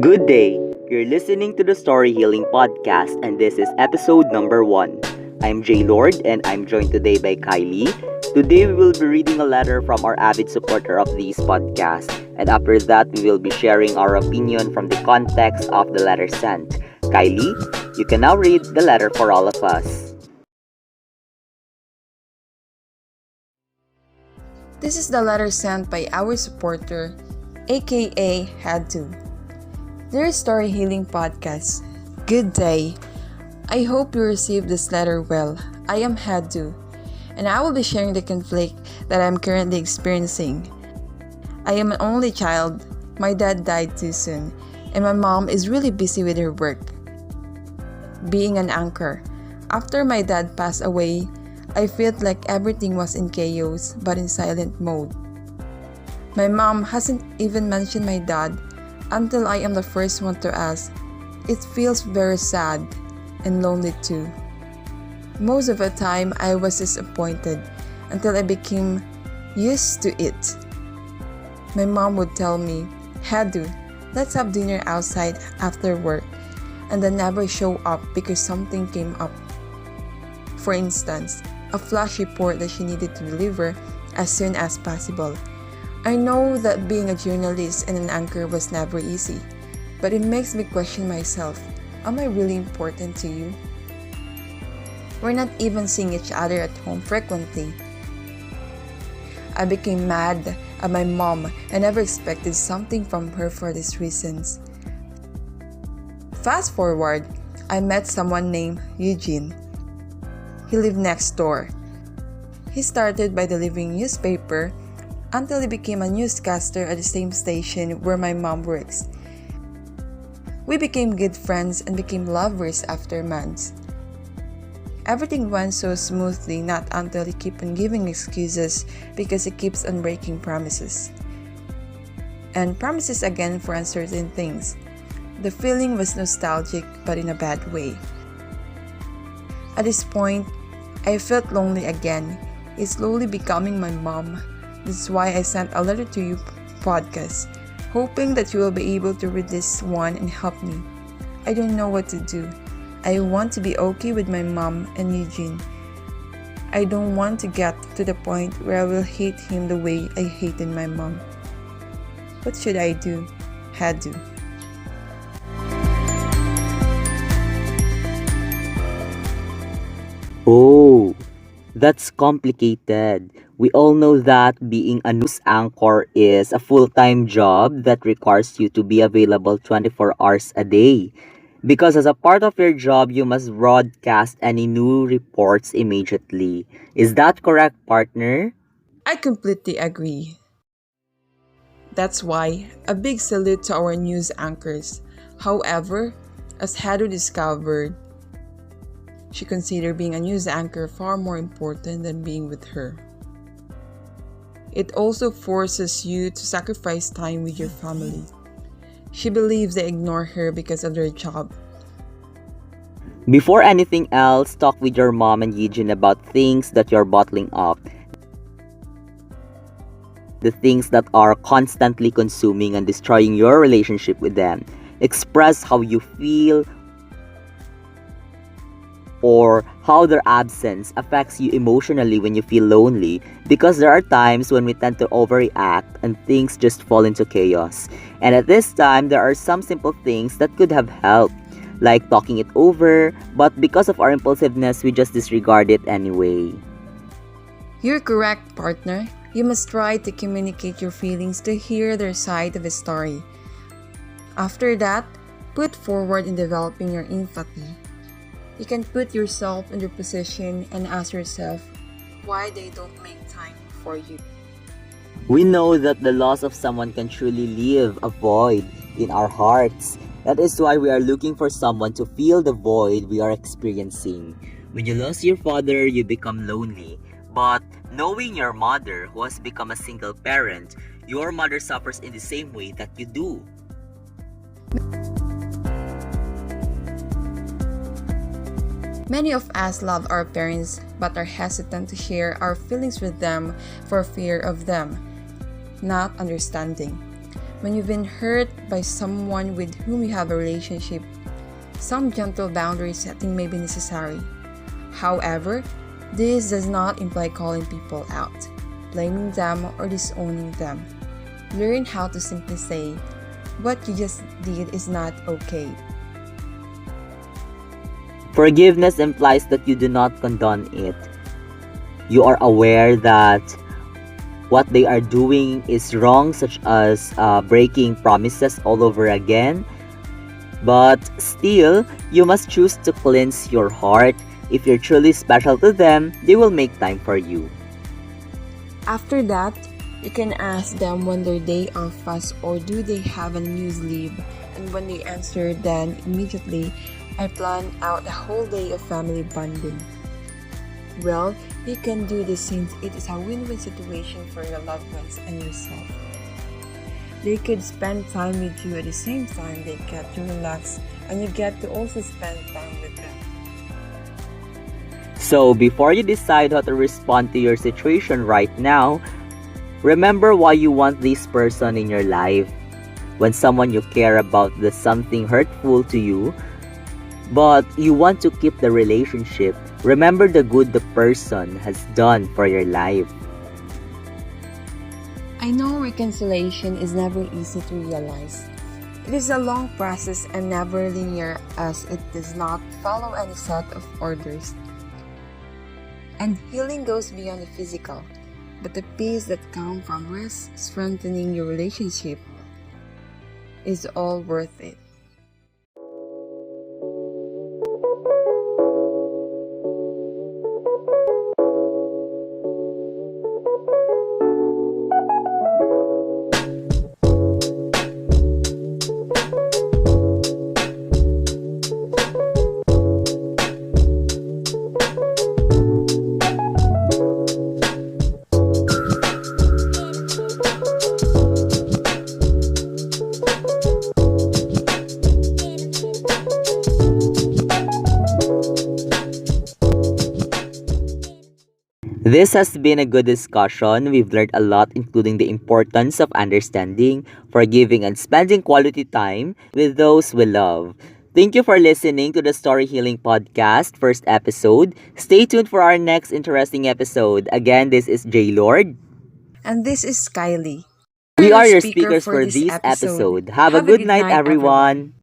Good day. You're listening to the Story Healing Podcast, and this is episode number 1. I'm Jalord, and I'm joined today by Kylie. Today, we will be reading a letter from our avid supporter of these podcasts, and after that, we will be sharing our opinion from the context of the letter sent. Kylie, you can now read the letter for all of us. This is the letter sent by our supporter, aka Had To. Dear Story Healing Podcast, good day. I hope you received this letter well. I am Had To, and I will be sharing the conflict that I'm currently experiencing. I am an only child. My dad died too soon, and my mom is really busy with her work. Being an anchor, after my dad passed away, I felt like everything was in chaos but in silent mode. My mom hasn't even mentioned my dad until I am the first one to ask. It feels very sad and lonely too. Most of the time I was disappointed until I became used to it. My mom would tell me, Hadu, let's have dinner outside after work, and then never show up because something came up. For instance, a flash report that she needed to deliver as soon as possible. I know that being a journalist and an anchor was never easy, but it makes me question myself. Am I really important to you? We're not even seeing each other at home frequently. I became mad at my mom and never expected something from her for these reasons. Fast forward, I met someone named Eugene. He lived next door. He started by delivering newspaper until he became a newscaster at the same station where my mom works. We became good friends and became lovers after months. Everything went so smoothly not until he kept on giving excuses because he keeps on breaking promises. And promises again for uncertain things. The feeling was nostalgic but in a bad way. At this point, I felt lonely again. It's slowly becoming my mom. This is why I sent a letter to you podcast, hoping that you will be able to read this one and help me. I don't know what to do. I want to be okay with my mom and Eugene. I don't want to get to the point where I will hate him the way I hated my mom. What should I do? Had to. Oh, that's complicated. We all know that being a news anchor is a full-time job that requires you to be available 24 hours a day. Because as a part of your job, you must broadcast any new reports immediately. Is that correct, partner? I completely agree. That's why a big salute to our news anchors. However, as Hadu discovered, she considered being a news anchor far more important than being with her. It also forces you to sacrifice time with your family. She believes they ignore her because of their job. Before anything else, talk with your mom and Eugene about things that you're bottling up. The things that are constantly consuming and destroying your relationship with them. Express how you feel or how their absence affects you emotionally when you feel lonely, because there are times when we tend to overreact and things just fall into chaos. And at this time, there are some simple things that could have helped, like talking it over, but because of our impulsiveness, we just disregard it anyway. You're correct, partner. You must try to communicate your feelings to hear their side of the story. After that, put forward in developing your empathy. You can put yourself in their position and ask yourself why they don't make time for you. We know that the loss of someone can truly leave a void in our hearts. That is why we are looking for someone to fill the void we are experiencing. When you lost your father, you become lonely. But knowing your mother, who has become a single parent, your mother suffers in the same way that you do. Many of us love our parents but are hesitant to share our feelings with them for fear of them not understanding. When you've been hurt by someone with whom you have a relationship, some gentle boundary setting may be necessary. However, this does not imply calling people out, blaming them, or disowning them. Learn how to simply say, "What you just did is not okay." Forgiveness implies that you do not condone it. You are aware that what they are doing is wrong, such as breaking promises all over again. But still, you must choose to cleanse your heart. If you're truly special to them, they will make time for you. After that, you can ask them when their day off was or do they have a news leave. And when they answer, then immediately, "I plan out a whole day of family bonding." Well, you can do this since it is a win-win situation for your loved ones and yourself. They could spend time with you at the same time they get to relax, and you get to also spend time with them. So, before you decide how to respond to your situation right now, remember why you want this person in your life. When someone you care about does something hurtful to you, but you want to keep the relationship, remember the good the person has done for your life. I know reconciliation is never easy to realize. It is a long process and never linear, as it does not follow any set of orders. And healing goes beyond the physical, but the peace that comes from rest, strengthening your relationship, is all worth it. This has been a good discussion. We've learned a lot, including the importance of understanding, forgiving, and spending quality time with those we love. Thank you for listening to the Story Healing Podcast first episode. Stay tuned for our next interesting episode. Again, this is Jalord. And this is Kylie. We Your are your speaker speakers for for this this episode. episode. Have a good night, everyone. everyone.